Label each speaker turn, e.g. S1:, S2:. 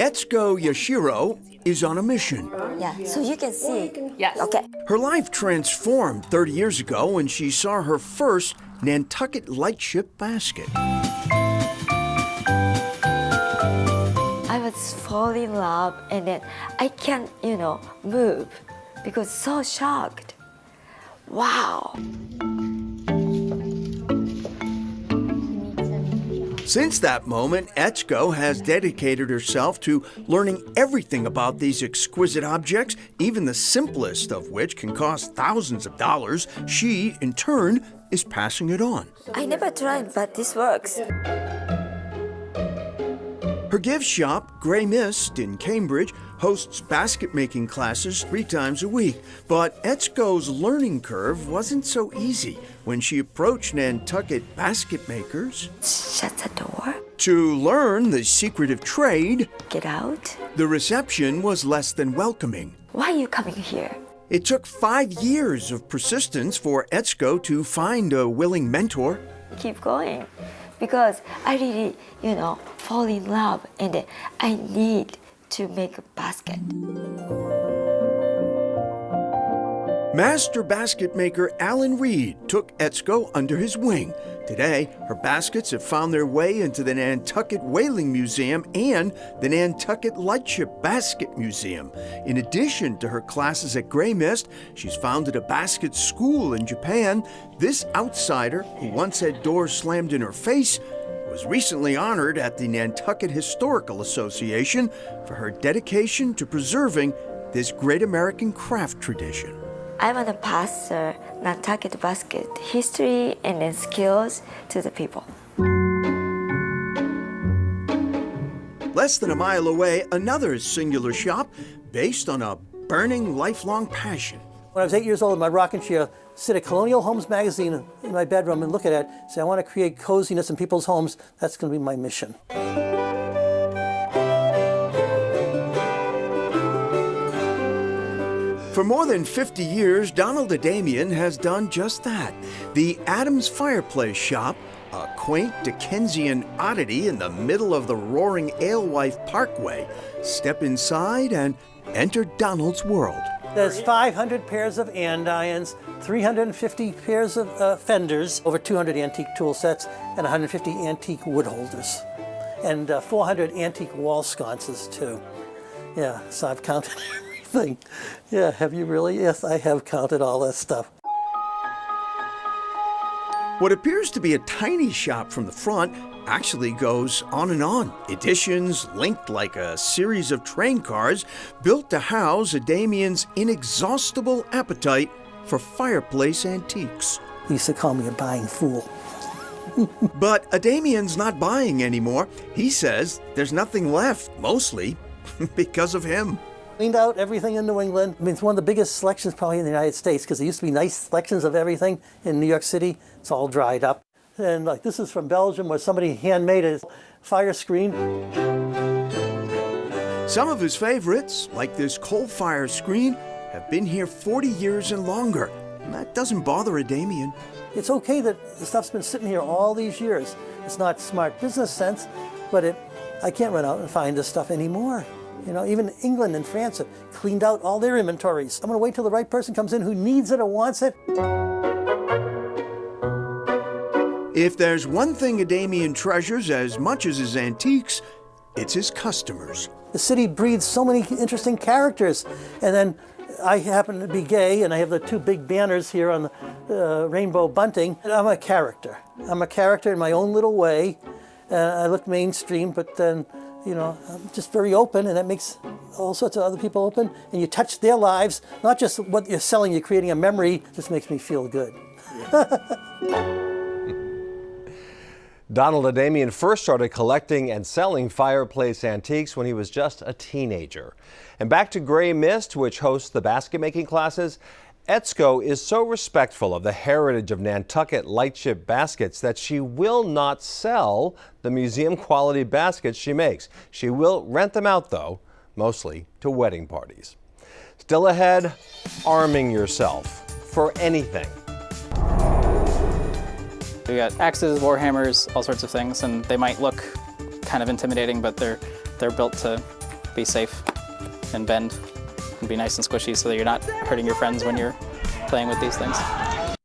S1: Etsuko Yashiro is on a mission.
S2: Yeah, so you can see.
S3: Yes.
S2: Okay.
S1: Her life transformed 30 years ago when she saw her first Nantucket Lightship basket.
S2: I was falling in love and then I can't, move because so shocked. Wow.
S1: Since that moment, Etsuko has dedicated herself to learning everything about these exquisite objects, even the simplest of which can cost thousands of dollars. She, in turn, is passing it on.
S2: I never tried, but this works.
S1: Her gift shop, Grey Mist in Cambridge, hosts basket-making classes 3 times a week. But Etsuko's learning curve wasn't so easy when she approached Nantucket basket makers.
S2: Shut the door.
S1: To learn the secretive trade,
S2: Get out.
S1: the reception was less than welcoming.
S2: Why are you coming here?
S1: It took 5 years of persistence for Etsuko to find a willing mentor.
S2: Keep going. Because I really, fall in love and I need to make a basket.
S1: Master basket maker Alan Reed took Etsuko under his wing. Today, her baskets have found their way into the Nantucket Whaling Museum and the Nantucket Lightship Basket Museum. In addition to her classes at Grey Mist, she's founded a basket school in Japan. This outsider, who once had doors slammed in her face, was recently honored at the Nantucket Historical Association for her dedication to preserving this great American craft tradition.
S2: I want to pass Nantucket basket history and then skills to the people.
S1: Less than a mile away, another singular shop based on a burning lifelong passion.
S4: When I was 8 years old in my rocking chair, sit at Colonial Homes magazine in my bedroom and look at it, say, I want to create coziness in people's homes. That's going to be my mission.
S1: For more than 50 years, Donald Adamian has done just that. The Adams Fireplace Shop, a quaint Dickensian oddity in the middle of the roaring Alewife Parkway. Step inside and enter Donald's world.
S4: There's 500 pairs of andirons, 350 pairs of fenders, over 200 antique tool sets, and 150 antique wood holders, and 400 antique wall sconces, too. Yeah, so I've counted everything. Yeah, have you really? Yes, I have counted all that stuff.
S1: What appears to be a tiny shop from the front actually goes on and on. Additions linked like a series of train cars built to house Adamian's inexhaustible appetite for fireplace antiques.
S4: He used to call me a buying fool.
S1: But Adamian's not buying anymore. He says there's nothing left, mostly because of him.
S4: Cleaned out everything in New England. I mean, it's one of the biggest selections probably in the United States because there used to be nice selections of everything in New York City. It's all dried up. And like this is from Belgium where somebody handmade a fire screen.
S1: Some of his favorites, like this coal fire screen, have been here 40 years and longer. And that doesn't bother Adamian.
S4: It's okay that the stuff's been sitting here all these years. It's not smart business sense, but I can't run out and find this stuff anymore. Even England and France have cleaned out all their inventories. I'm going to wait till the right person comes in who needs it or wants it.
S1: If there's one thing Adamian treasures as much as his antiques, it's his customers.
S4: The city breathes so many interesting characters. And then I happen to be gay, and I have the 2 big banners here on the rainbow bunting. And I'm a character. I'm a character in my own little way. I look mainstream, but then I'm just very open, and that makes all sorts of other people open. And you touch their lives, not just what you're selling, you're creating a memory. Just makes me feel good.
S5: Donald Adamian first started collecting and selling fireplace antiques when he was just a teenager. And back to Grey Mist, which hosts the basket making classes. Etsuko is so respectful of the heritage of Nantucket Lightship baskets that she will not sell the museum-quality baskets she makes. She will rent them out, though, mostly to wedding parties. Still ahead, arming yourself for anything.
S3: We got axes, war hammers, all sorts of things, and they might look kind of intimidating, but they're built to be safe and bend and be nice and squishy so that you're not hurting your friends when you're playing with these things.